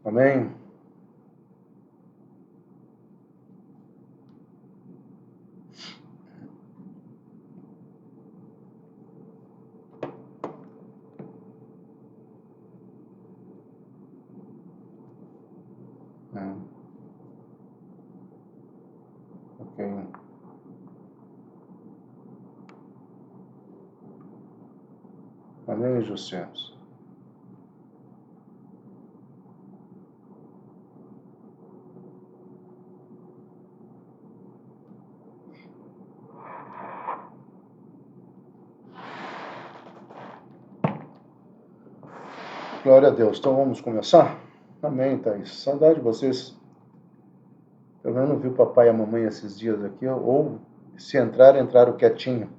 Amém? Ok. Amém, José. Glória a Deus. Então vamos começar? Amém, Thaís. Saudade de vocês. Pelo menos não vi o papai e a mamãe esses dias aqui, ou se entraram quietinho.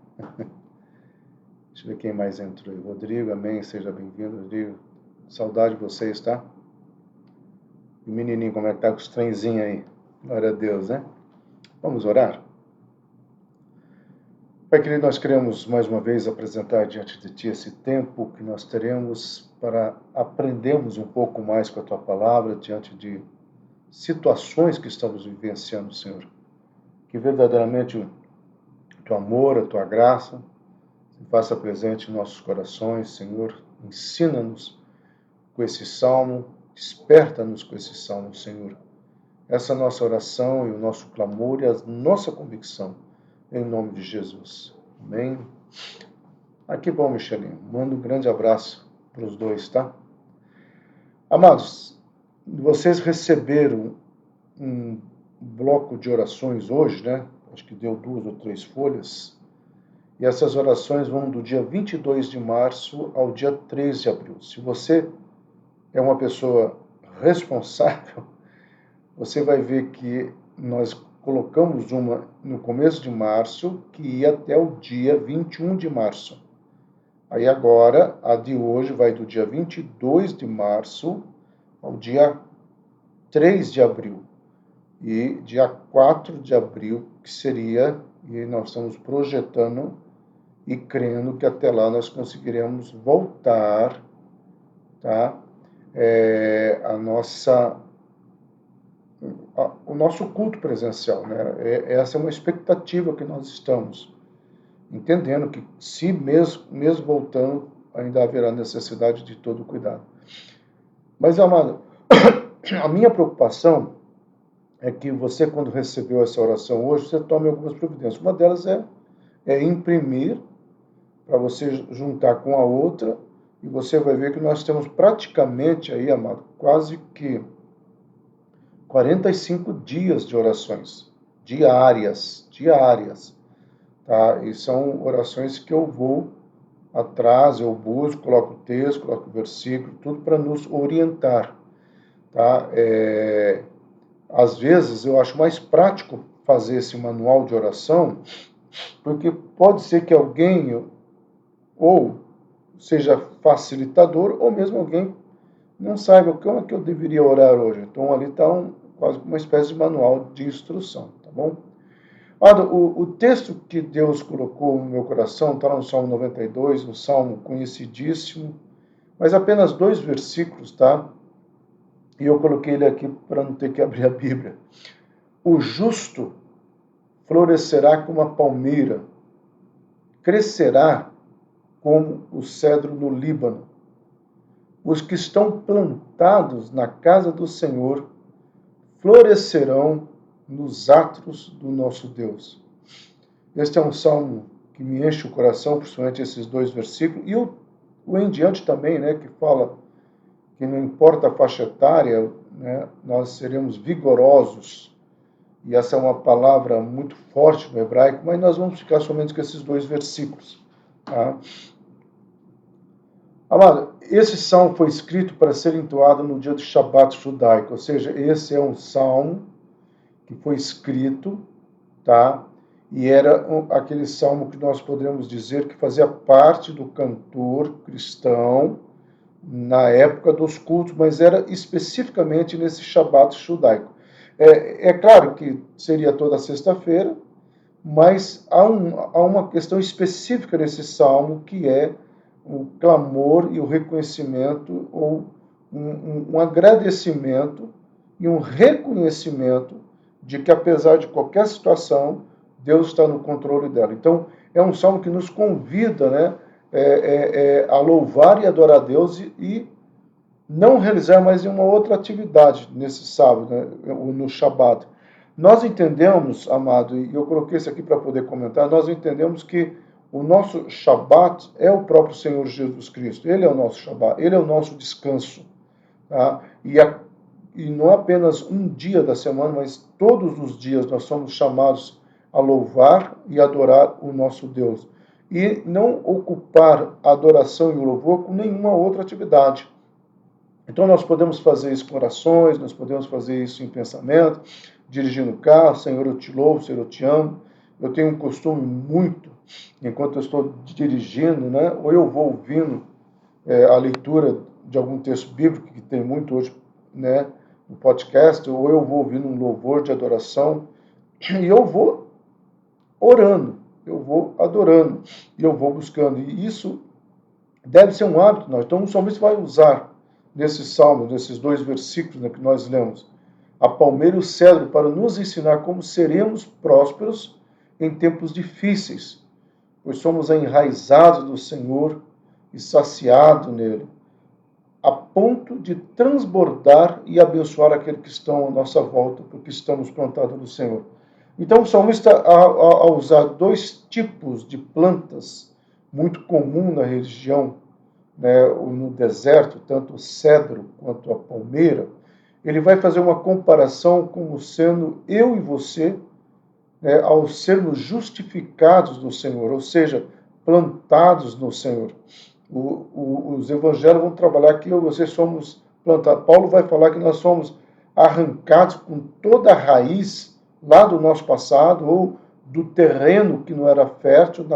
Deixa eu ver quem mais entrou aí. Rodrigo, amém. Seja bem-vindo, Rodrigo. Saudade de vocês, tá? E o menininho, como é que tá com os trenzinhos aí? Glória a Deus, né? Vamos orar? Pai querido, nós queremos mais uma vez apresentar diante de Ti esse tempo que nós teremos para aprendermos um pouco mais com a Tua palavra diante de situações que estamos vivenciando, Senhor. Que verdadeiramente o Teu amor, a Tua graça se faça presente em nossos corações, Senhor. Ensina-nos com esse salmo, desperta-nos com esse salmo, Senhor. Essa é a nossa oração e o nosso clamor e a nossa convicção, em nome de Jesus. Amém? Que bom, Michelinho. Manda um grande abraço para os dois, tá? Amados, vocês receberam um bloco de orações hoje, né? Acho que deu 2 ou 3 folhas. E essas orações vão do dia 22 de março ao dia 3 de abril. Se você é uma pessoa responsável, você vai ver que nós colocamos uma no começo de março, que ia até o dia 21 de março. Aí agora, a de hoje vai do dia 22 de março ao dia 3 de abril. E dia 4 de abril, que seria, e nós estamos projetando e crendo que até lá nós conseguiremos voltar, tá? O nosso culto presencial, né? Essa é uma expectativa que nós estamos, entendendo que se mesmo voltando, ainda haverá necessidade de todo cuidado. Mas, amado, a minha preocupação é que você, quando recebeu essa oração hoje, você tome algumas providências. Uma delas é imprimir, para você juntar com a outra, e você vai ver que nós temos praticamente aí, amado, quase que 45 dias de orações diárias, tá? E são orações que eu vou atrás, eu busco, coloco o texto, coloco o versículo, tudo para nos orientar, tá? Às vezes eu acho mais prático fazer esse manual de oração, porque pode ser que alguém ou seja facilitador, ou mesmo alguém não saiba como é que eu deveria orar hoje. Então ali está quase uma espécie de manual de instrução, tá bom? Olha, o texto que Deus colocou no meu coração está no Salmo 92, um salmo conhecidíssimo, mas apenas 2 versículos, tá? E eu coloquei ele aqui para não ter que abrir a Bíblia. O justo florescerá como a palmeira, crescerá como o cedro no Líbano. Os que estão plantados na casa do Senhor florescerão nos átrios do nosso Deus. Este é um salmo que me enche o coração, principalmente esses 2 versículos, e o em diante também, né, que fala que não importa a faixa etária, né, nós seremos vigorosos, e essa é uma palavra muito forte no hebraico, mas nós vamos ficar somente com esses 2 versículos. Tá? Amado, esse salmo foi escrito para ser entoado no dia do Shabat judaico, ou seja, esse é um salmo que foi escrito, tá? E era aquele salmo que nós poderíamos dizer que fazia parte do cantor cristão na época dos cultos, mas era especificamente nesse Shabat judaico. É claro que seria toda sexta-feira, mas há uma questão específica nesse salmo que é o clamor e o reconhecimento, ou um agradecimento e um reconhecimento de que, apesar de qualquer situação, Deus está no controle dela. Então, é um salmo que nos convida, né, a louvar e adorar a Deus e não realizar mais nenhuma outra atividade nesse sábado, né, no Shabat. Nós entendemos, amado, e eu coloquei isso aqui para poder comentar, nós entendemos que o nosso Shabat é o próprio Senhor Jesus Cristo. Ele é o nosso Shabat, ele é o nosso descanso. Tá? E não apenas um dia da semana, mas todos os dias nós somos chamados a louvar e adorar o nosso Deus. E não ocupar a adoração e o louvor com nenhuma outra atividade. Então nós podemos fazer isso com orações, nós podemos fazer isso em pensamento, dirigindo o carro, Senhor, eu te louvo, Senhor, eu te amo. Eu tenho um costume muito, enquanto eu estou dirigindo, né, ou eu vou ouvindo a leitura de algum texto bíblico, que tem muito hoje, né, no podcast, ou eu vou ouvindo um louvor de adoração, e eu vou orando, eu vou adorando, e eu vou buscando. E isso deve ser um hábito nós. Então o salmista vai usar nesse salmo, nesses 2 versículos, né, que nós lemos, a palmeira e o cedro, para nos ensinar como seremos prósperos em tempos difíceis, pois somos enraizados do Senhor e saciados nele, a ponto de transbordar e abençoar aqueles que estão à nossa volta, porque estamos plantados no Senhor. Então o salmista, ao usar 2 tipos de plantas muito comum na região, né, no deserto, tanto o cedro quanto a palmeira, ele vai fazer uma comparação como sendo eu e você, né, ao sermos justificados no Senhor, ou seja, plantados no Senhor. Os evangelhos vão trabalhar que eu e você somos plantados. Paulo vai falar que nós somos arrancados com toda a raiz lá do nosso passado, ou do terreno que não era fértil.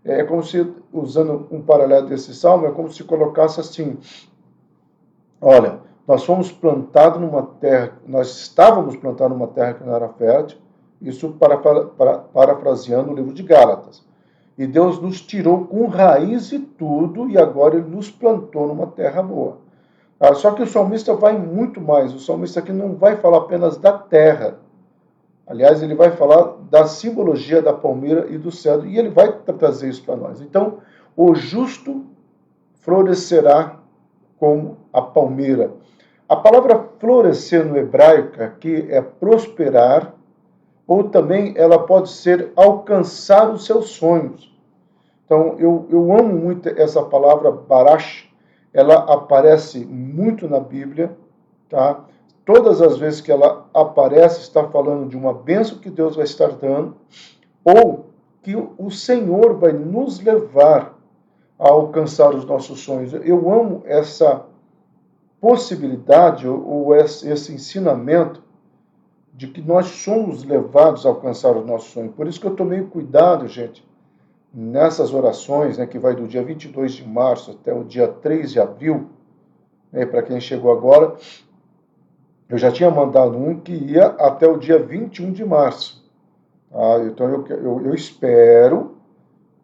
É como se, usando um paralelo desse salmo, é como se colocasse assim: olha, nós fomos plantados numa terra, nós estávamos plantados numa terra que não era fértil, isso parafraseando o livro de Gálatas. E Deus nos tirou com raiz e tudo, e agora Ele nos plantou numa terra boa. Só que o salmista vai muito mais. O salmista aqui não vai falar apenas da terra. Aliás, ele vai falar da simbologia da palmeira e do cedro, e ele vai trazer isso para nós. Então, o justo florescerá como a palmeira. A palavra florescer no hebraico aqui é prosperar, ou também ela pode ser alcançar os seus sonhos. Então, eu amo muito essa palavra barash, ela aparece muito na Bíblia, tá? Todas as vezes que ela aparece, está falando de uma bênção que Deus vai estar dando, ou que o Senhor vai nos levar a alcançar os nossos sonhos. Eu amo essa possibilidade, ou esse ensinamento, de que nós somos levados a alcançar os nossos sonhos. Por isso que eu tomei cuidado, gente, nessas orações, né, que vai do dia 22 de março até o dia 3 de abril, né, para quem chegou agora, eu já tinha mandado um que ia até o dia 21 de março. Então eu espero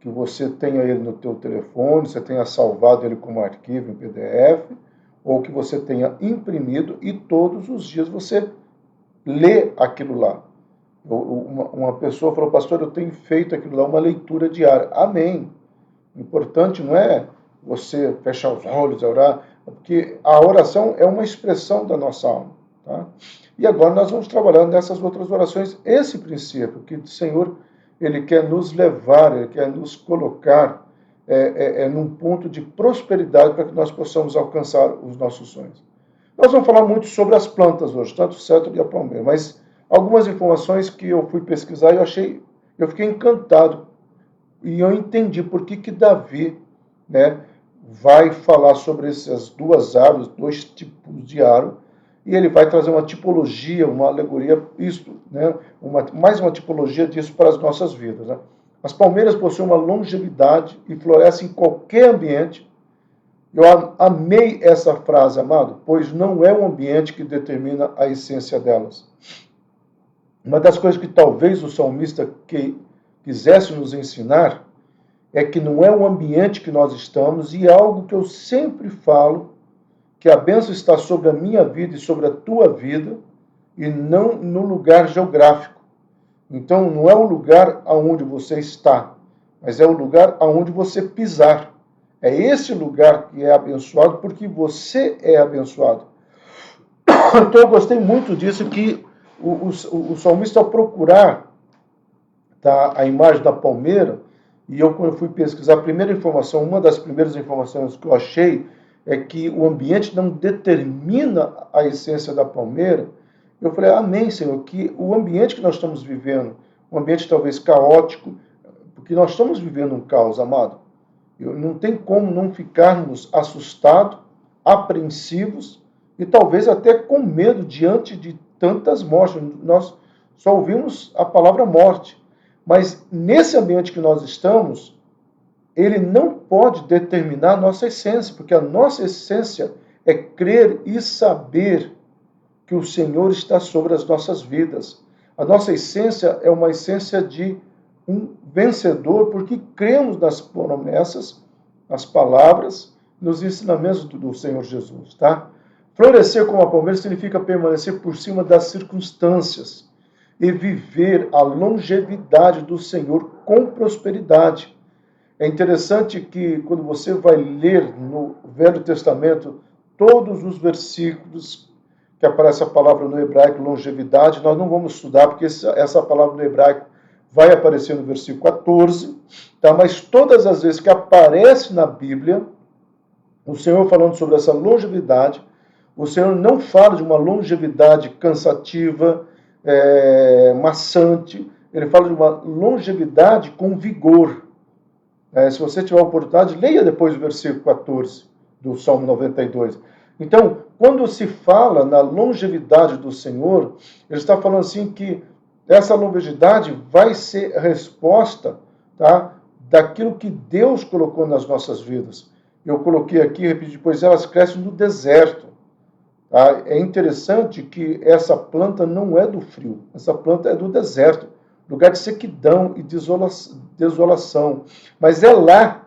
que você tenha ele no teu telefone, você tenha salvado ele como arquivo em PDF, ou que você tenha imprimido e todos os dias você lê aquilo lá. Uma pessoa falou: pastor, eu tenho feito aquilo lá, uma leitura diária. Amém. O importante não é você fechar os olhos, orar, porque a oração é uma expressão da nossa alma. Tá? E agora nós vamos trabalhar nessas outras orações esse princípio, que o Senhor, Ele quer nos levar, Ele quer nos colocar num ponto de prosperidade para que nós possamos alcançar os nossos sonhos. Nós vamos falar muito sobre as plantas hoje, tanto o cedro e a palmeira, mas algumas informações que eu fui pesquisar e eu fiquei encantado e eu entendi por que Davi, né, vai falar sobre essas 2 árvores, 2 tipos de árvore, e ele vai trazer uma tipologia, uma alegoria, isso, né, mais uma tipologia disso para as nossas vidas. Né? As palmeiras possuem uma longevidade e florescem em qualquer ambiente. Eu amei essa frase, amado, pois não é o ambiente que determina a essência delas. Uma das coisas que talvez o salmista quisesse nos ensinar é que não é o ambiente que nós estamos, e é algo que eu sempre falo, que a bênção está sobre a minha vida e sobre a tua vida, e não no lugar geográfico. Então, não é o lugar aonde você está, mas é o lugar aonde você pisar. É esse lugar que é abençoado porque você é abençoado. Então, eu gostei muito disso, que o salmista, ao procurar, tá, a imagem da palmeira, e eu, quando fui pesquisar, a primeira informação, uma das primeiras informações que eu achei, é que o ambiente não determina a essência da palmeira. Eu falei, amém, Senhor, que o ambiente que nós estamos vivendo, um ambiente talvez caótico, porque nós estamos vivendo um caos, amado. Não tem como não ficarmos assustados, apreensivos e talvez até com medo diante de tantas mortes. Nós só ouvimos a palavra morte. Mas nesse ambiente que nós estamos, ele não pode determinar a nossa essência, porque a nossa essência é crer e saber que o Senhor está sobre as nossas vidas. A nossa essência é uma essência de um vencedor, porque cremos nas promessas, nas palavras, nos ensinamentos do Senhor Jesus, tá? Florescer como a palmeira significa permanecer por cima das circunstâncias e viver a longevidade do Senhor com prosperidade. É interessante que quando você vai ler no Velho Testamento todos os versículos que aparece a palavra no hebraico longevidade, nós não vamos estudar porque essa palavra no hebraico vai aparecer no versículo 14, tá? Mas todas as vezes que aparece na Bíblia o Senhor falando sobre essa longevidade, o Senhor não fala de uma longevidade cansativa, maçante, ele fala de uma longevidade com vigor. Se você tiver a oportunidade, leia depois o versículo 14 do Salmo 92. Então, quando se fala na longevidade do Senhor, ele está falando assim que essa longevidade vai ser resposta, tá, daquilo que Deus colocou nas nossas vidas. Eu coloquei aqui, repeti, pois elas crescem no deserto. Tá? É interessante que essa planta não é do frio, essa planta é do deserto, lugar de sequidão e desolação. Mas é lá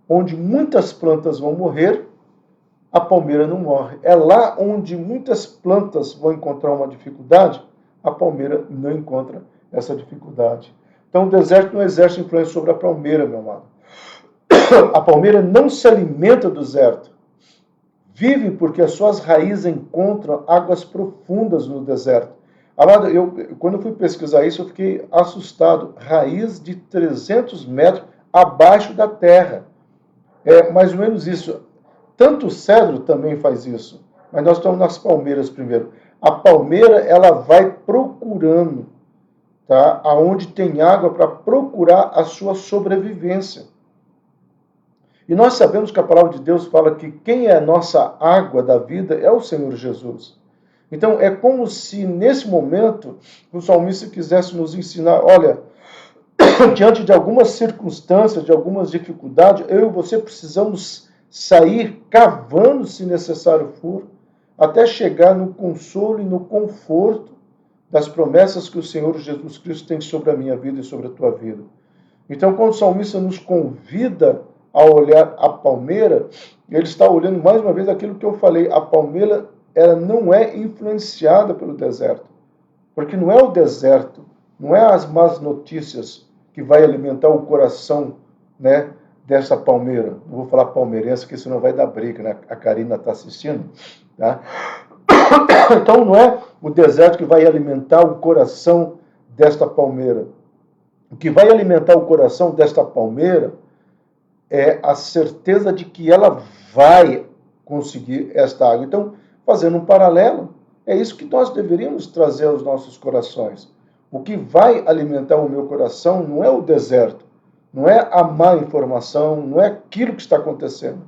onde muitas plantas vão morrer, a palmeira não morre. É lá onde muitas plantas vão encontrar uma dificuldade, a palmeira não encontra essa dificuldade. Então o deserto não exerce influência sobre a palmeira, meu amado. A palmeira não se alimenta do deserto. Vive porque as suas raízes encontram águas profundas no deserto. Amado, quando eu fui pesquisar isso, eu fiquei assustado. Raiz de 300 metros abaixo da terra. É mais ou menos isso. Tanto o cedro também faz isso. Mas nós estamos nas palmeiras primeiro. A palmeira, ela vai procurando, tá, aonde tem água para procurar a sua sobrevivência. E nós sabemos que a palavra de Deus fala que quem é a nossa água da vida é o Senhor Jesus. Então, é como se, nesse momento, o salmista quisesse nos ensinar, olha, diante de algumas circunstâncias, de algumas dificuldades, eu e você precisamos sair cavando, se necessário for, até chegar no consolo e no conforto das promessas que o Senhor Jesus Cristo tem sobre a minha vida e sobre a tua vida. Então, quando o salmista nos convida a olhar a palmeira, ele está olhando mais uma vez aquilo que eu falei, a palmeira, ela não é influenciada pelo deserto, porque não é o deserto, não é as más notícias que vai alimentar o coração, né, dessa palmeira. Não vou falar palmeirense, porque senão vai dar briga, né? A Karina está assistindo, tá? Então não é o deserto que vai alimentar o coração desta palmeira. O que vai alimentar o coração desta palmeira é a certeza de que ela vai conseguir esta água. Então, fazendo um paralelo, é isso que nós deveríamos trazer aos nossos corações. O que vai alimentar o meu coração não é o deserto, não é a má informação, não é aquilo que está acontecendo.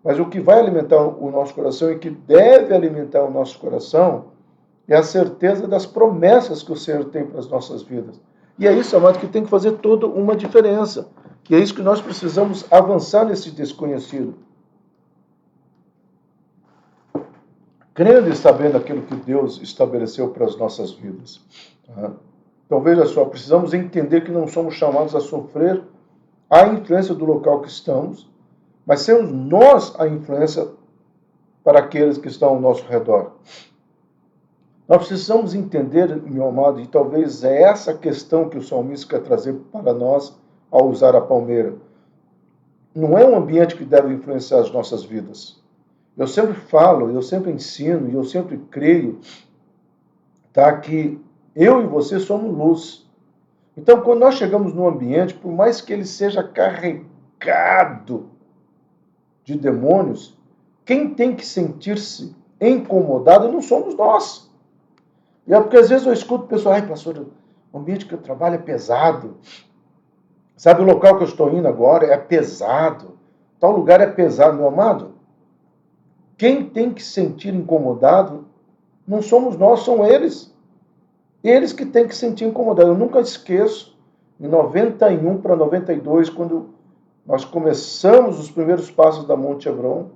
Mas o que vai alimentar o nosso coração e que deve alimentar o nosso coração é a certeza das promessas que o Senhor tem para as nossas vidas. E é isso, amado, que tem que fazer toda uma diferença. E é isso que nós precisamos avançar nesse desconhecido. Crendo e sabendo aquilo que Deus estabeleceu para as nossas vidas. Então, veja só, precisamos entender que não somos chamados a sofrer há a influência do local que estamos, mas sermos nós a influência para aqueles que estão ao nosso redor. Nós precisamos entender, meu amado, e talvez é essa questão que o salmista quer trazer para nós ao usar a palmeira. Não é um ambiente que deve influenciar as nossas vidas. Eu sempre falo, eu sempre ensino, e eu sempre creio, tá, que eu e você somos luz. Então, quando nós chegamos num ambiente, por mais que ele seja carregado de demônios, quem tem que sentir-se incomodado não somos nós. E é porque às vezes eu escuto o pessoal, ai, pastor, o ambiente que eu trabalho é pesado. Sabe, o local que eu estou indo agora é pesado. Tal lugar é pesado, meu amado. Quem tem que se sentir incomodado não somos nós, são eles. Eles que têm que se sentir incomodados. Eu nunca esqueço, em 91 para 92, quando nós começamos os primeiros passos da Monte Hebron,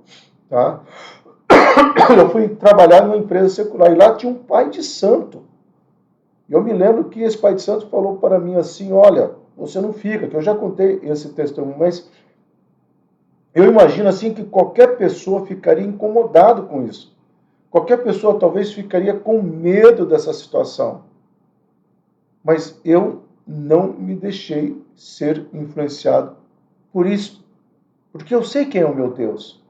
tá? Eu fui trabalhar numa empresa secular e lá tinha um pai de santo. E eu me lembro que esse pai de santo falou para mim assim, olha, você não fica, que eu já contei esse testemunho, mas eu imagino assim que qualquer pessoa ficaria incomodado com isso. Qualquer pessoa talvez ficaria com medo dessa situação. Mas eu não me deixei ser influenciado por isso. Porque eu sei quem é o meu Deus.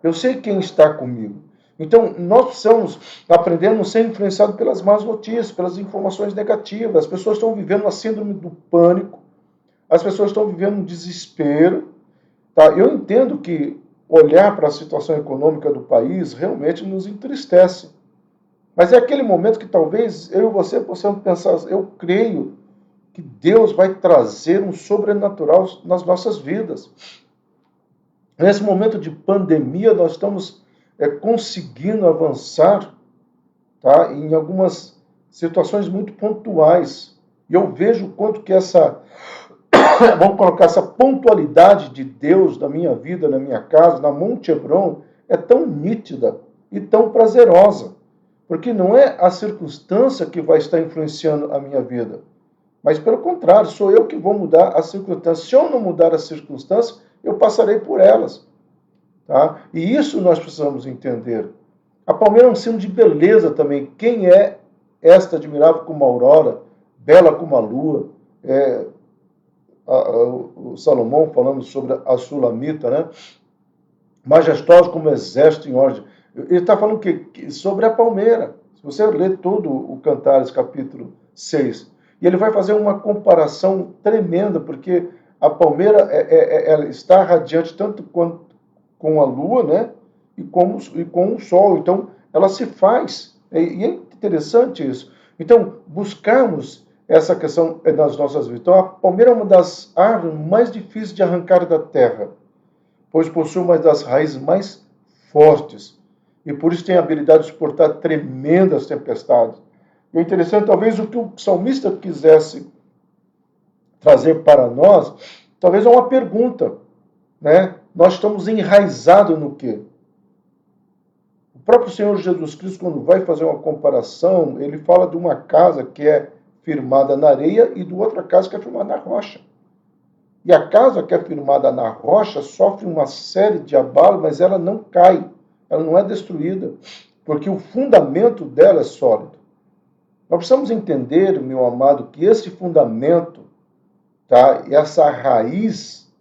Eu sei quem está comigo. Então, nós precisamos aprender a não ser influenciado pelas más notícias, pelas informações negativas. As pessoas estão vivendo a síndrome do pânico. As pessoas estão vivendo um desespero. Tá? Eu entendo que olhar para a situação econômica do país realmente nos entristece. Mas é aquele momento que talvez eu e você possamos pensar, eu creio que Deus vai trazer um sobrenatural nas nossas vidas. Nesse momento de pandemia, nós estamos conseguindo avançar, tá, em algumas situações muito pontuais. E eu vejo o quanto que essa, vamos colocar, essa pontualidade de Deus na minha vida, na minha casa, na Monte Hebron, é tão nítida e tão prazerosa. Porque não é a circunstância que vai estar influenciando a minha vida. Mas, pelo contrário, sou eu que vou mudar a circunstância. Se eu não mudar a circunstância, eu passarei por elas. Tá? E isso nós precisamos entender. A palmeira é um símbolo de beleza também. Quem é esta admirável como a aurora, bela como a lua? O Salomão falando sobre a Sulamita, né? Majestosa como exército em ordem. Ele está falando sobre a palmeira. Se você ler todo o Cantares, capítulo 6, e ele vai fazer uma comparação tremenda, porque a palmeira ela está radiante tanto com a lua, né, e com o sol. Então, ela se faz. E é interessante isso. Então, buscarmos essa questão nas nossas vidas. Então, a palmeira é uma das árvores mais difíceis de arrancar da terra, pois possui uma das raízes mais fortes e por isso tem a habilidade de suportar tremendas tempestades. E é interessante, talvez o que o salmista quisesse trazer para nós, talvez é uma pergunta, né? Nós estamos enraizados no quê? O próprio Senhor Jesus Cristo, quando vai fazer uma comparação, ele fala de uma casa que é firmada na areia e de outra casa que é firmada na rocha. E a casa que é firmada na rocha sofre uma série de abalos, mas ela não cai, ela não é destruída, porque o fundamento dela é sólido. Nós precisamos entender, meu amado, que esse fundamento, tá, e essa raiz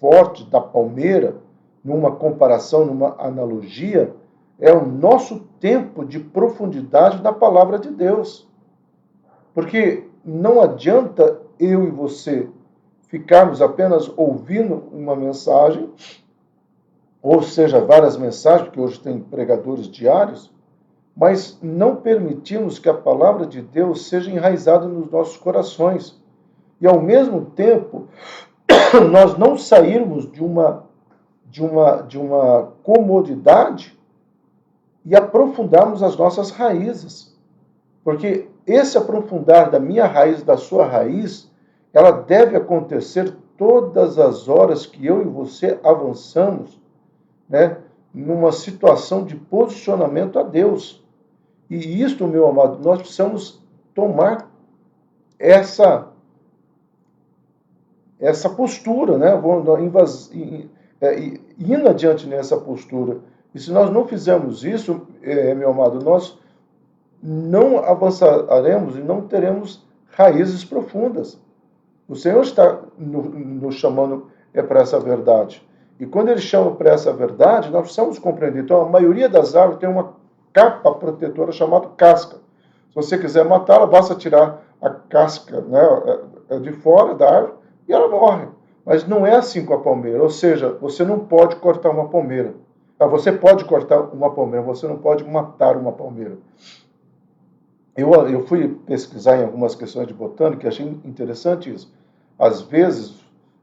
forte da palmeira, numa comparação, numa analogia, é o nosso tempo de profundidade da palavra de Deus. Porque não adianta eu e você ficarmos apenas ouvindo uma mensagem, ou seja, várias mensagens, porque hoje tem pregadores diários, mas não permitimos que a palavra de Deus seja enraizada nos nossos corações. E, ao mesmo tempo, nós não sairmos de uma comodidade e aprofundarmos as nossas raízes. Porque esse aprofundar da minha raiz, da sua raiz, ela deve acontecer todas as horas que eu e você avançamos, né, numa situação de posicionamento a Deus. E isto, meu amado, nós precisamos tomar essa postura, né? Indo adiante nessa postura. E se nós não fizermos isso, meu amado, nós não avançaremos e não teremos raízes profundas. O Senhor está nos chamando para essa verdade. E quando Ele chama para essa verdade, nós precisamos compreender. Então, a maioria das árvores tem uma capa protetora chamada casca. Se você quiser matá-la, basta tirar a casca, né, de fora da árvore e ela morre. Mas não é assim com a palmeira. Ou seja, você não pode cortar uma palmeira. Você pode cortar uma palmeira, você não pode matar uma palmeira. Eu fui pesquisar em algumas questões de botânica e achei interessante isso. Às vezes,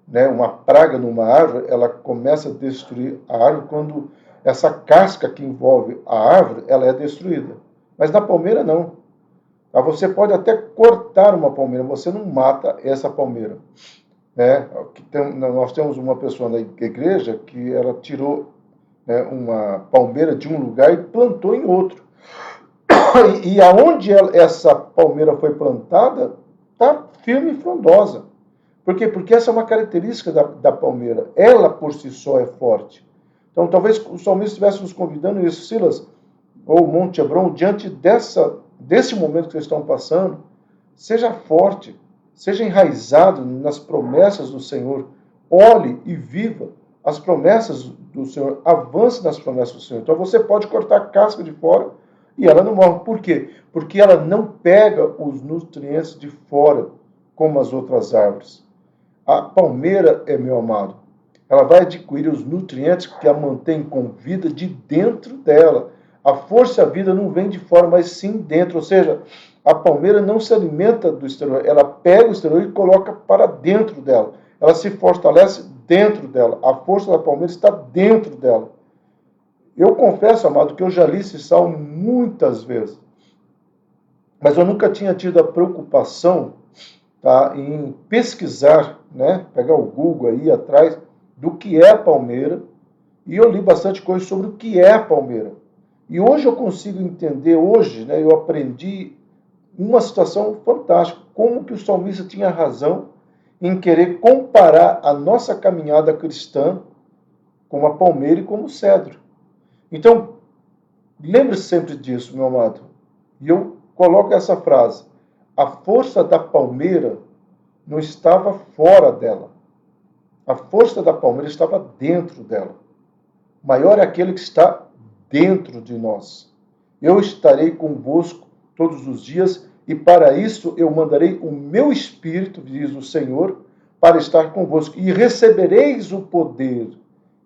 né, uma praga numa árvore, ela começa a destruir a árvore quando essa casca que envolve a árvore, ela é destruída. Mas na palmeira, não. Você pode até cortar uma palmeira, você não mata essa palmeira. Nós temos uma pessoa na igreja que ela tirou, né, uma palmeira de um lugar e plantou em outro. E aonde essa palmeira foi plantada, está firme e frondosa. Por quê? Porque essa é uma característica da palmeira. Ela, por si só, é forte. Então, talvez o salmista estivesse nos convidando isso, Silas, ou Monte Hebron, diante desse momento que vocês estão passando, seja forte, seja enraizado nas promessas do Senhor, olhe e viva as promessas do Senhor, avance nas promessas do Senhor. Então, você pode cortar a casca de fora e ela não morre. Por quê? Porque ela não pega os nutrientes de fora, como as outras árvores. A palmeira, meu amado, ela vai adquirir os nutrientes que a mantém com vida de dentro dela. A força e a vida não vem de fora, mas sim dentro. Ou seja, a palmeira não se alimenta do exterior. Ela pega o exterior e coloca para dentro dela. Ela se fortalece dentro dela. A força da palmeira está dentro dela. Eu confesso, amado, que eu já li esse salmo muitas vezes. Mas eu nunca tinha tido a preocupação, tá, em pesquisar, né, pegar o Google aí atrás do que é a palmeira. E eu li bastante coisa sobre o que é a palmeira. E hoje eu consigo entender, né, eu aprendi uma situação fantástica, como que o salmista tinha razão em querer comparar a nossa caminhada cristã com a palmeira e como o cedro. Então, lembre-se sempre disso, meu amado. E eu coloco essa frase: a força da palmeira não estava fora dela. A força da palmeira estava dentro dela. Maior é aquele que está dentro de nós. Eu estarei convosco todos os dias, e para isso eu mandarei o meu Espírito, diz o Senhor, para estar convosco. E recebereis o poder,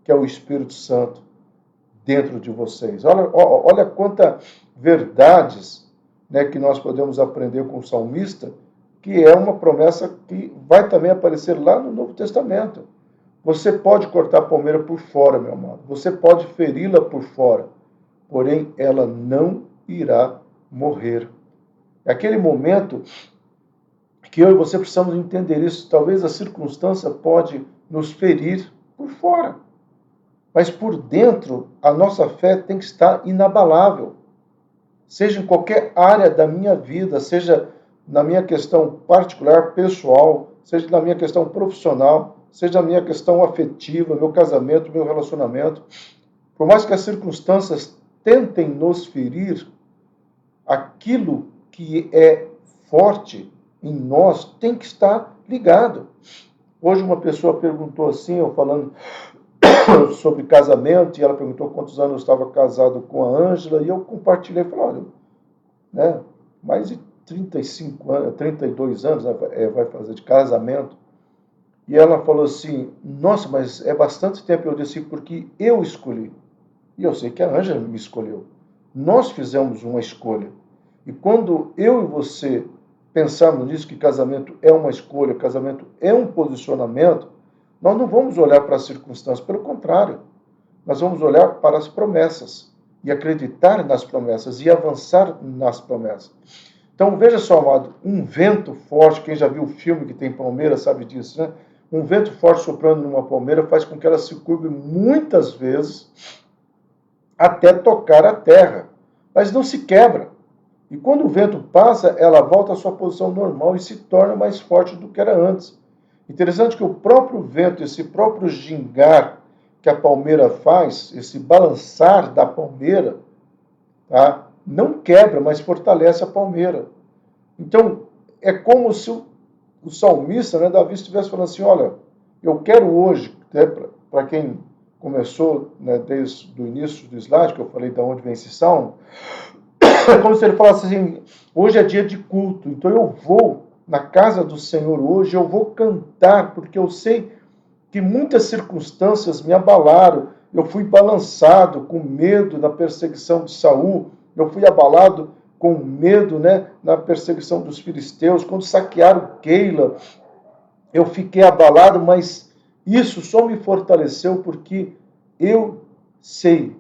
que é o Espírito Santo, dentro de vocês. Olha quantas verdades, né, que nós podemos aprender com o salmista, que é uma promessa que vai também aparecer lá no Novo Testamento. Você pode cortar a palmeira por fora, meu amado. Você pode feri-la por fora. Porém, ela não irá morrer. É aquele momento que eu e você precisamos entender isso. Talvez a circunstância pode nos ferir por fora. Mas por dentro, a nossa fé tem que estar inabalável. Seja em qualquer área da minha vida, seja na minha questão particular, pessoal, seja na minha questão profissional, seja na minha questão afetiva, meu casamento, meu relacionamento. Por mais que as circunstâncias tentem nos ferir, aquilo que é forte em nós tem que estar ligado. Hoje uma pessoa perguntou assim, eu falando sobre casamento, e ela perguntou quantos anos eu estava casado com a Ângela, e eu compartilhei, falei, olha, né, mais de 35 anos, 32 anos, né, vai fazer de casamento. E ela falou assim, nossa, mas é bastante tempo. Eu disse, porque eu escolhi. E eu sei que a Ângela me escolheu. Nós fizemos uma escolha. E quando eu e você pensarmos nisso, que casamento é uma escolha, casamento é um posicionamento, nós não vamos olhar para as circunstâncias, pelo contrário, nós vamos olhar para as promessas e acreditar nas promessas e avançar nas promessas. Então, veja só, amado, um vento forte, quem já viu o filme que tem palmeira sabe disso, né? Um vento forte soprando numa palmeira faz com que ela se curve muitas vezes até tocar a terra, mas não se quebra. E quando o vento passa, ela volta à sua posição normal e se torna mais forte do que era antes. Interessante que o próprio vento, esse próprio gingar que a palmeira faz, esse balançar da palmeira, tá? Não quebra, mas fortalece a palmeira. Então, é como se o salmista, né, Davi, estivesse falando assim, olha, eu quero hoje, né, para quem começou, né, desde o início do slide, que eu falei de onde vem esse salmo, é como se ele falasse assim, hoje é dia de culto, então eu vou na casa do Senhor hoje, eu vou cantar, porque eu sei que muitas circunstâncias me abalaram, eu fui balançado com medo na perseguição de Saul, eu fui abalado com medo, né, na perseguição dos filisteus, quando saquearam Keila, eu fiquei abalado, mas isso só me fortaleceu porque eu sei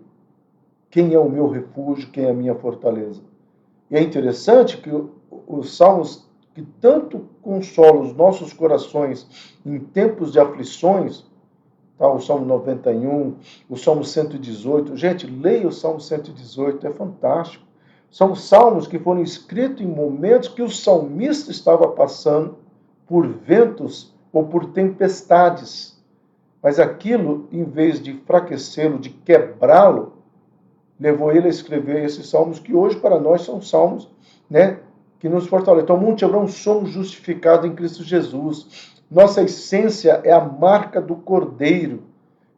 quem é o meu refúgio, quem é a minha fortaleza. E é interessante que os salmos que tanto consolam os nossos corações em tempos de aflições, tá? O Salmo 91, o Salmo 118. Gente, leia o Salmo 118, é fantástico. São salmos que foram escritos em momentos que o salmista estava passando por ventos ou por tempestades. Mas aquilo, em vez de enfraquecê-lo, de quebrá-lo, levou ele a escrever esses salmos que hoje para nós são salmos, né, que nos fortalecem. Então, Monte Abraão, somos justificados em Cristo Jesus. Nossa essência é a marca do Cordeiro.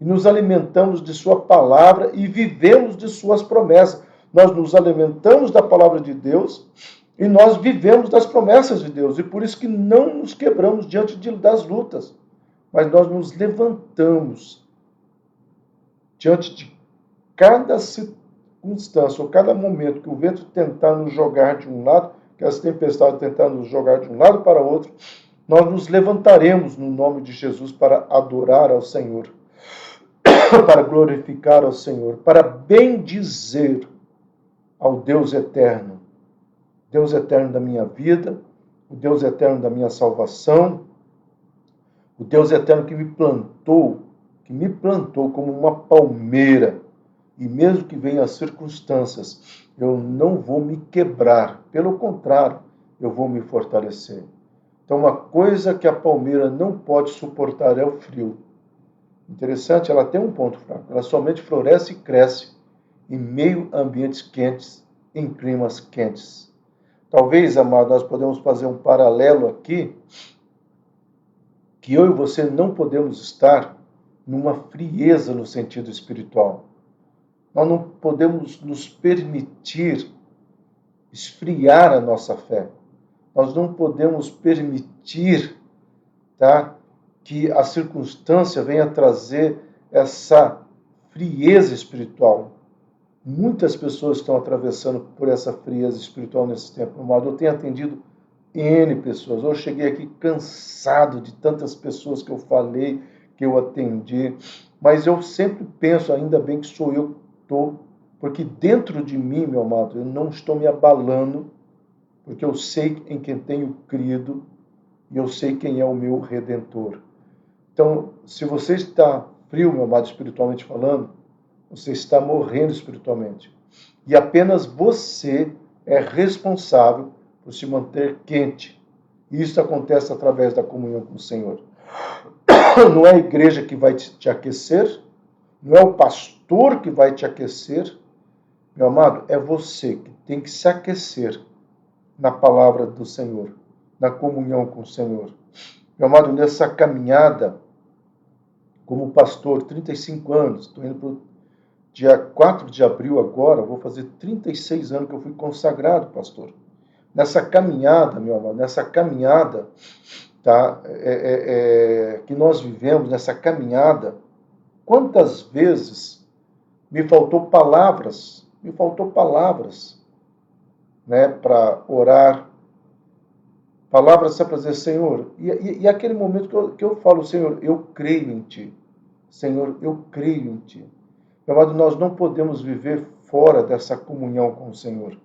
E nos alimentamos de sua palavra e vivemos de suas promessas. Nós nos alimentamos da palavra de Deus e nós vivemos das promessas de Deus. E por isso que não nos quebramos diante das lutas, mas nós nos levantamos diante de cada circunstância, ou cada momento que o vento tentar nos jogar de um lado, que as tempestades tentar nos jogar de um lado para outro, nós nos levantaremos no nome de Jesus para adorar ao Senhor, para glorificar ao Senhor, para bendizer ao Deus eterno da minha vida, o Deus eterno da minha salvação, o Deus eterno que me plantou como uma palmeira. E mesmo que venham as circunstâncias, eu não vou me quebrar. Pelo contrário, eu vou me fortalecer. Então, uma coisa que a palmeira não pode suportar é o frio. Interessante, ela tem um ponto fraco. Ela somente floresce e cresce em meio a ambientes quentes, em climas quentes. Talvez, amado, nós podemos fazer um paralelo aqui, que eu e você não podemos estar numa frieza no sentido espiritual. Nós não podemos nos permitir esfriar a nossa fé. Nós não podemos permitir, tá, que a circunstância venha trazer essa frieza espiritual. Muitas pessoas estão atravessando por essa frieza espiritual nesse tempo. Amado, eu tenho atendido N pessoas. Eu cheguei aqui cansado de tantas pessoas que eu falei, que eu atendi. Mas eu sempre penso, ainda bem que sou eu que estou, porque dentro de mim, meu amado, eu não estou me abalando, porque eu sei em quem tenho crido e eu sei quem é o meu Redentor. Então, se você está frio, meu amado, espiritualmente falando, você está morrendo espiritualmente. E apenas você é responsável por se manter quente. E isso acontece através da comunhão com o Senhor. Não é a igreja que vai te aquecer, não é o pastor que vai te aquecer. Meu amado, é você que tem que se aquecer na palavra do Senhor, na comunhão com o Senhor. Meu amado, nessa caminhada, como pastor, 35 anos, estou indo para o dia 4 de abril agora, vou fazer 36 anos que eu fui consagrado, pastor. Nessa caminhada, meu amado, nessa caminhada, tá, que nós vivemos, nessa caminhada, quantas vezes me faltou palavras, né, para orar, palavras só para dizer, Senhor, e aquele momento que eu falo, Senhor, eu creio em Ti, Senhor, eu creio em Ti. Meu amado, nós não podemos viver fora dessa comunhão com o Senhor.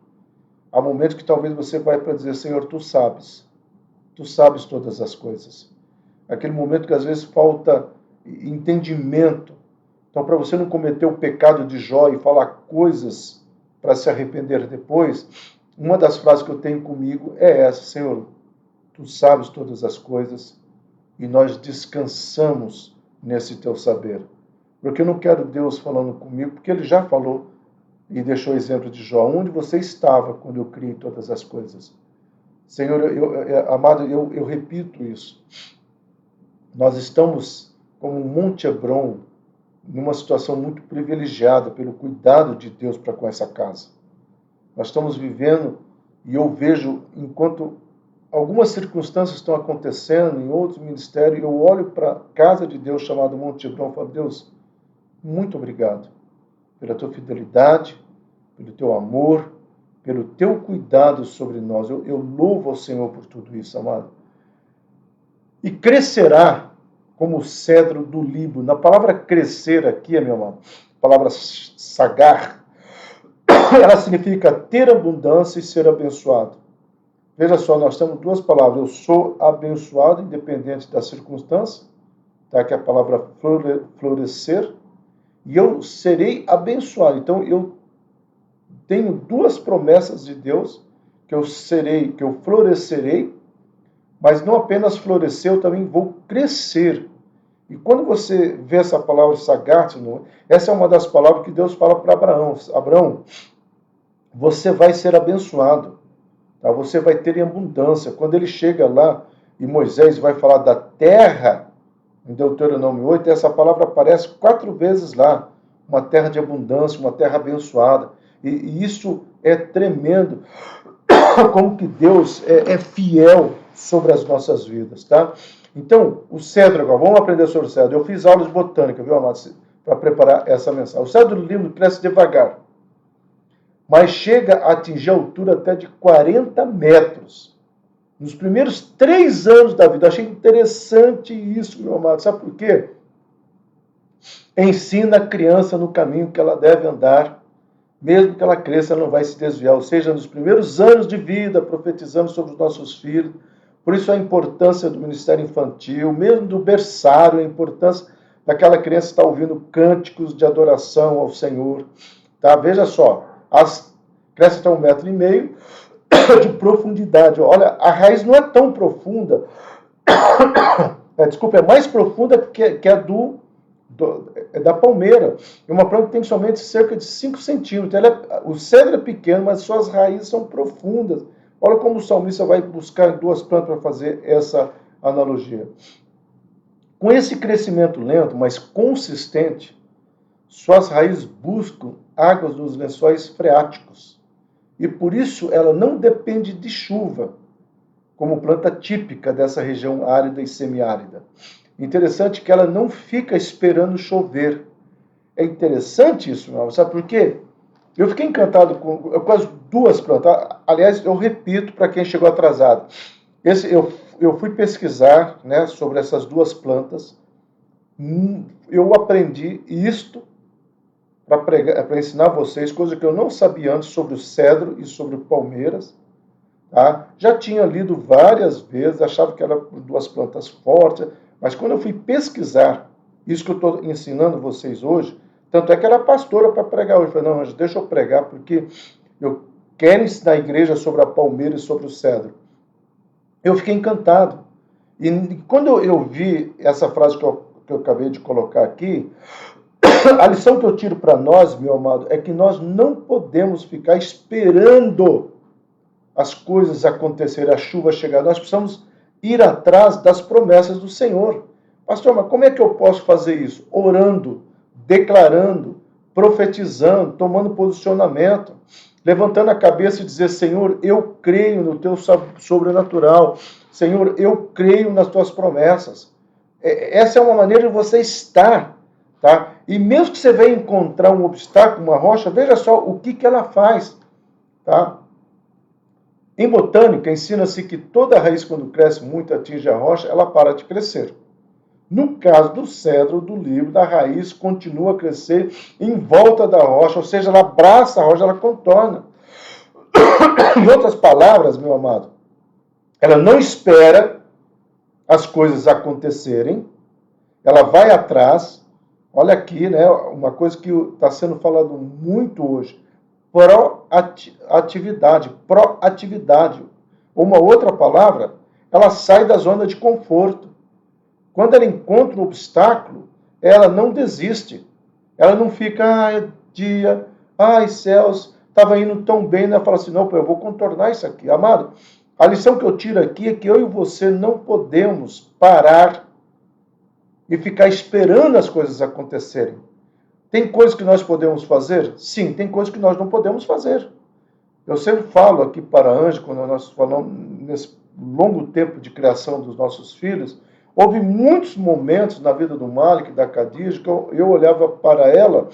Há momentos que talvez você vai para dizer, Senhor, Tu sabes todas as coisas. Aquele momento que às vezes falta entendimento. Então, para você não cometer o pecado de Jó e falar coisas para se arrepender depois, uma das frases que eu tenho comigo é essa, Senhor, Tu sabes todas as coisas e nós descansamos nesse teu saber. Porque eu não quero Deus falando comigo, porque ele já falou e deixou o exemplo de Jó. Onde você estava quando eu criei todas as coisas? Senhor, amado, eu repito isso. Nós estamos como um Monte Hebron, numa situação muito privilegiada pelo cuidado de Deus para com essa casa. Nós estamos vivendo, e eu vejo, enquanto algumas circunstâncias estão acontecendo em outros ministérios, eu olho para a casa de Deus chamada Monte Hebron e falo, Deus, muito obrigado pela tua fidelidade, pelo teu amor, pelo teu cuidado sobre nós. Eu louvo ao Senhor por tudo isso, amado. E crescerá como o cedro do Líbano. Na palavra crescer aqui, meu amado, a palavra sagar, ela significa ter abundância e ser abençoado. Veja só, nós temos duas palavras. Eu sou abençoado, independente da circunstância, tá? Que é a palavra florescer, e eu serei abençoado. Então, eu tenho duas promessas de Deus, que eu florescerei, mas não apenas florescer, eu também vou crescer. E quando você vê essa palavra sagat, essa é uma das palavras que Deus fala para Abraão. Abraão, você vai ser abençoado, tá? Você vai ter em abundância. Quando ele chega lá e Moisés vai falar da terra, em Deuteronômio 8, essa palavra aparece 4 vezes lá. Uma terra de abundância, uma terra abençoada. E isso é tremendo, como que Deus é fiel sobre as nossas vidas, tá? Então, o cedro agora, vamos aprender sobre o cedro. Eu fiz aulas de botânica, viu, amado, para preparar essa mensagem. O cedro do Líbano cresce devagar, mas chega a atingir a altura até de 40 metros. Nos primeiros 3 anos da vida. Eu achei interessante isso, meu amado. Sabe por quê? Ensina a criança no caminho que ela deve andar. Mesmo que ela cresça, ela não vai se desviar. Ou seja, nos primeiros anos de vida, profetizando sobre os nossos filhos. Por isso a importância do ministério infantil, mesmo do berçário, a importância daquela criança estar ouvindo cânticos de adoração ao Senhor. Tá? Veja só, cresce até 1,5 metro de profundidade. Olha, a raiz não é tão profunda. Desculpa, é mais profunda que a da palmeira. É uma planta que tem somente cerca de 5 centímetros. O cedro é pequeno, mas suas raízes são profundas. Olha como o salmista vai buscar 2 plantas para fazer essa analogia. Com esse crescimento lento, mas consistente, suas raízes buscam águas nos lençóis freáticos. E por isso ela não depende de chuva, como planta típica dessa região árida e semiárida. Interessante que ela não fica esperando chover. É interessante isso, meu, sabe por quê? Eu fiquei encantado com as 2 plantas. Aliás, eu repito para quem chegou atrasado. Eu fui pesquisar, né, sobre essas 2 plantas. Eu aprendi isto para ensinar vocês, coisa que eu não sabia antes sobre o cedro e sobre o palmeiras. Tá? Já tinha lido várias vezes, achava que eram 2 plantas fortes, mas quando eu fui pesquisar isso que eu estou ensinando vocês hoje, tanto é que era pastora para pregar hoje. Eu falei, não, deixa eu pregar, porque eu quero ensinar a igreja sobre a palmeira e sobre o cedro. Eu fiquei encantado. E quando eu vi essa frase que eu acabei de colocar aqui, a lição que eu tiro para nós, meu amado, é que nós não podemos ficar esperando as coisas acontecerem, a chuva chegar. Nós precisamos ir atrás das promessas do Senhor. Pastor, mas como é que eu posso fazer isso? Orando, declarando, profetizando, tomando posicionamento, levantando a cabeça e dizer, Senhor, eu creio no teu sobrenatural. Senhor, eu creio nas tuas promessas. Essa é uma maneira de você estar, tá? E mesmo que você venha encontrar um obstáculo, uma rocha, veja só o que ela faz, tá? Em botânica, ensina-se que toda raiz, quando cresce muito, atinge a rocha, ela para de crescer. No caso do cedro, do Líbano, a raiz continua a crescer em volta da rocha, ou seja, ela abraça a rocha, ela contorna. Em outras palavras, meu amado, ela não espera as coisas acontecerem, ela vai atrás. Olha aqui, né, uma coisa que está sendo falado muito hoje, proatividade. Uma outra palavra, ela sai da zona de conforto. Quando ela encontra um obstáculo, ela não desiste. Ela não fica, ai, dia, ai, céus, estava indo tão bem, ela fala assim, não, eu vou contornar isso aqui. Amado, a lição que eu tiro aqui é que eu e você não podemos parar e ficar esperando as coisas acontecerem. Tem coisas que nós podemos fazer? Sim, tem coisas que nós não podemos fazer. Eu sempre falo aqui para a Ângela, quando nós falamos nesse longo tempo de criação dos nossos filhos, houve muitos momentos na vida do Malik, da Khadija, que eu olhava para ela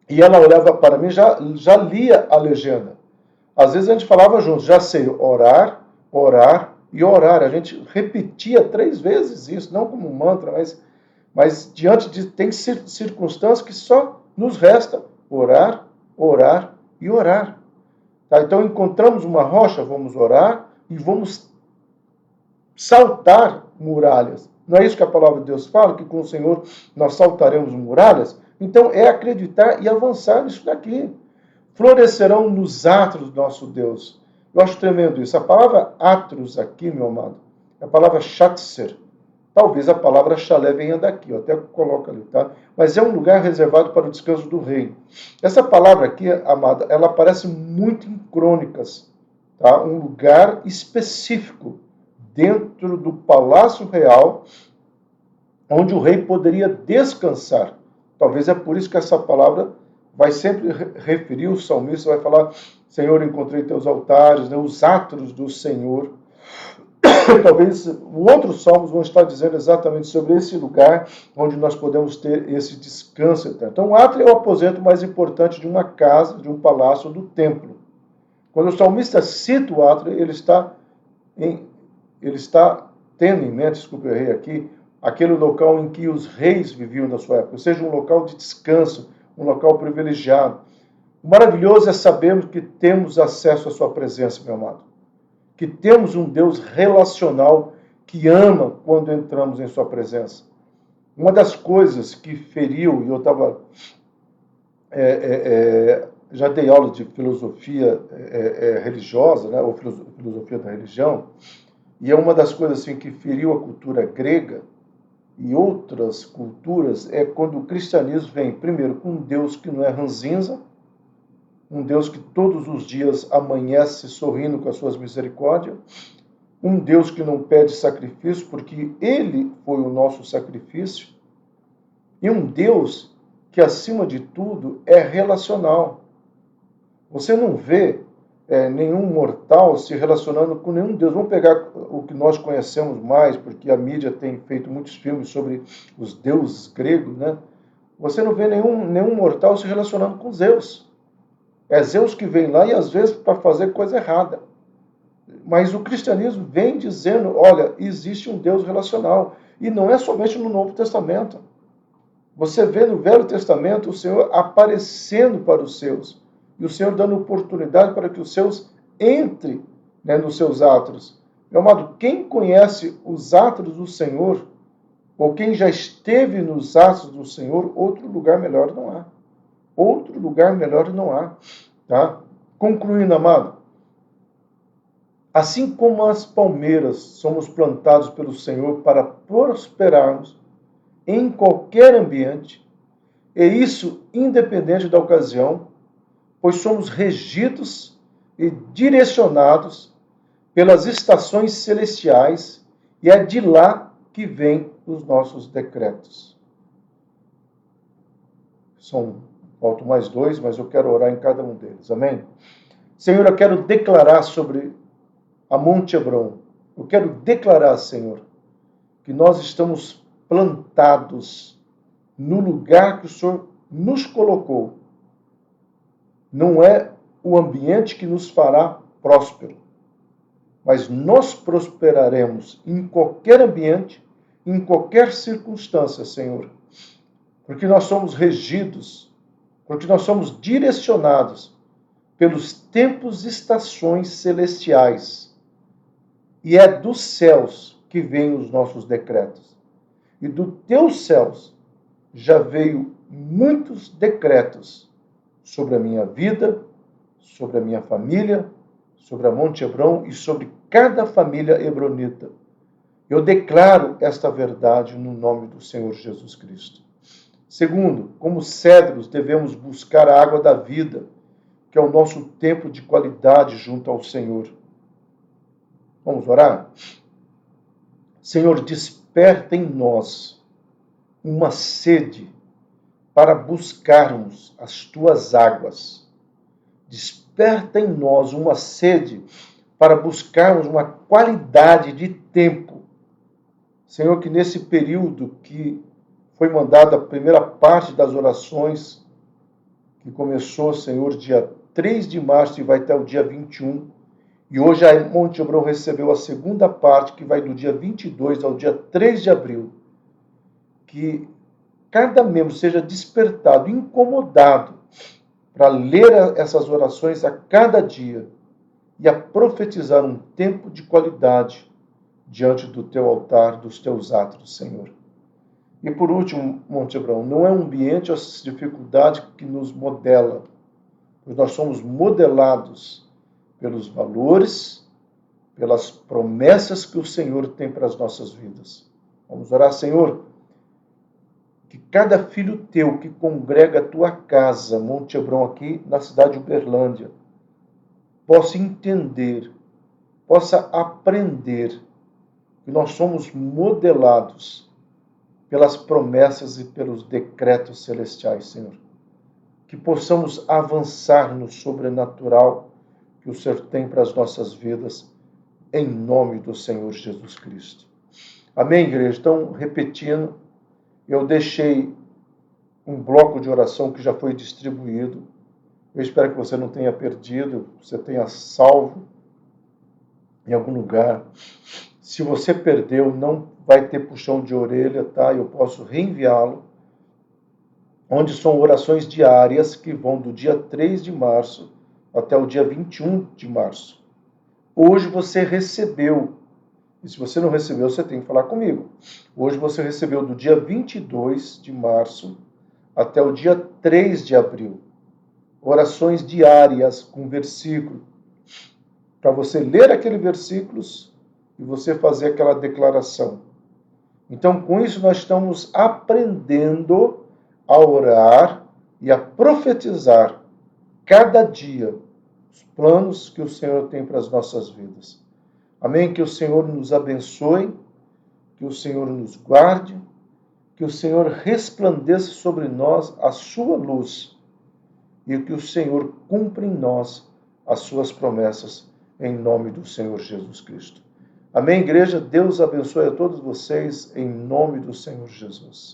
e ela olhava para mim, já lia a legenda. Às vezes a gente falava junto, já sei, orar, orar e orar. A gente repetia 3 vezes isso, não como um mantra, mas diante de tem circunstâncias que só nos resta orar, orar e orar. Tá? Então encontramos uma rocha, vamos orar e vamos saltar muralhas. Não é isso que a palavra de Deus fala, que com o Senhor nós saltaremos muralhas? Então é acreditar e avançar nisso daqui. Florescerão nos átrios do nosso Deus. Eu acho tremendo isso. A palavra átrios aqui, meu amado, é a palavra shatser. Talvez a palavra chalé venha daqui, eu até coloco ali, tá? Mas é um lugar reservado para o descanso do rei. Essa palavra aqui, amada, ela aparece muito em crônicas, tá? Um lugar específico dentro do palácio real, onde o rei poderia descansar. Talvez é por isso que essa palavra vai sempre referir, o salmista vai falar, Senhor, encontrei teus altares, né, os átrios do Senhor. Talvez outros salmos vão estar dizendo exatamente sobre esse lugar onde nós podemos ter esse descanso eterno. Então, o átrio é o aposento mais importante de uma casa, de um palácio, do templo. Quando o salmista cita o átrio, ele está tendo em mente, desculpe, eu errei aqui, aquele local em que os reis viviam na sua época, ou seja, um local de descanso, um local privilegiado. O maravilhoso é sabermos que temos acesso à sua presença, meu amado. Que temos um Deus relacional que ama quando entramos em sua presença. Uma das coisas que feriu, e eu estava... já dei aula de filosofia religiosa, né, ou filosofia da religião, e é uma das coisas assim, que feriu a cultura grega e outras culturas, é quando o cristianismo vem, primeiro, com um Deus que não é ranzinza, um Deus que todos os dias amanhece sorrindo com as suas misericórdias, um Deus que não pede sacrifício, porque Ele foi o nosso sacrifício, e um Deus que, acima de tudo, é relacional. Você não vê nenhum mortal se relacionando com nenhum Deus. Vamos pegar o que nós conhecemos mais, porque a mídia tem feito muitos filmes sobre os deuses gregos, né? Você não vê nenhum mortal se relacionando com Zeus. É Zeus que vem lá e às vezes para fazer coisa errada. Mas o cristianismo vem dizendo, olha, existe um Deus relacional. E não é somente no Novo Testamento. Você vê no Velho Testamento o Senhor aparecendo para os seus. E o Senhor dando oportunidade para que os seus entrem, né, nos seus átrios. Meu amado, quem conhece os átrios do Senhor, ou quem já esteve nos átrios do Senhor, outro lugar melhor não há. Outro lugar melhor não há. Tá? Concluindo, amado, assim como as palmeiras somos plantados pelo Senhor para prosperarmos em qualquer ambiente, e isso independente da ocasião, pois somos regidos e direcionados pelas estações celestiais, e é de lá que vêm os nossos decretos. Faltam mais 2, mas eu quero orar em cada um deles. Amém? Senhor, eu quero declarar sobre a Monte Hebron. Eu quero declarar, Senhor, que nós estamos plantados no lugar que o Senhor nos colocou. Não é o ambiente que nos fará próspero, mas nós prosperaremos em qualquer ambiente, em qualquer circunstância, Senhor, porque nós somos regidos, porque nós somos direcionados pelos tempos e estações celestiais, e é dos céus que vêm os nossos decretos. E dos teus céus já veio muitos decretos sobre a minha vida, sobre a minha família, sobre a Monte Hebron e sobre cada família hebronita. Eu declaro esta verdade no nome do Senhor Jesus Cristo. Segundo, como cedros, devemos buscar a água da vida, que é o nosso tempo de qualidade junto ao Senhor. Vamos orar? Senhor, desperta em nós uma sede para buscarmos as tuas águas. Desperta em nós uma sede para buscarmos uma qualidade de tempo. Senhor, que nesse período que foi mandada a primeira parte das orações, que começou, Senhor, dia 3 de março e vai até o dia 21, e hoje a Monte Obrão recebeu a segunda parte, que vai do dia 22 ao dia 3 de abril, que cada membro seja despertado, incomodado, para ler essas orações a cada dia e a profetizar um tempo de qualidade diante do teu altar, dos teus atos, Senhor. E por último, Monte Obrão, não é um ambiente ou dificuldade que nos modela, pois nós somos modelados pelos valores, pelas promessas que o Senhor tem para as nossas vidas. Vamos orar, Senhor, que cada filho teu que congrega a tua casa, Monte Obrão, aqui na cidade de Uberlândia, possa entender, possa aprender que nós somos modelados pelas promessas e pelos decretos celestiais, Senhor. Que possamos avançar no sobrenatural que o Senhor tem para as nossas vidas, em nome do Senhor Jesus Cristo. Amém, igreja? Então, repetindo, eu deixei um bloco de oração que já foi distribuído. Eu espero que você não tenha perdido, você tenha salvo em algum lugar. Se você perdeu, não vai ter puxão de orelha, tá? Eu posso reenviá-lo, onde são orações diárias que vão do dia 3 de março até o dia 21 de março. Hoje você recebeu, e se você não recebeu, você tem que falar comigo. Hoje você recebeu do dia 22 de março até o dia 3 de abril. Orações diárias com versículo, para você ler aqueles versículos e você fazer aquela declaração. Então, com isso, nós estamos aprendendo a orar e a profetizar cada dia os planos que o Senhor tem para as nossas vidas. Amém? Que o Senhor nos abençoe, que o Senhor nos guarde, que o Senhor resplandeça sobre nós a sua luz e que o Senhor cumpra em nós as suas promessas, em nome do Senhor Jesus Cristo. Amém, igreja? Deus abençoe a todos vocês, em nome do Senhor Jesus.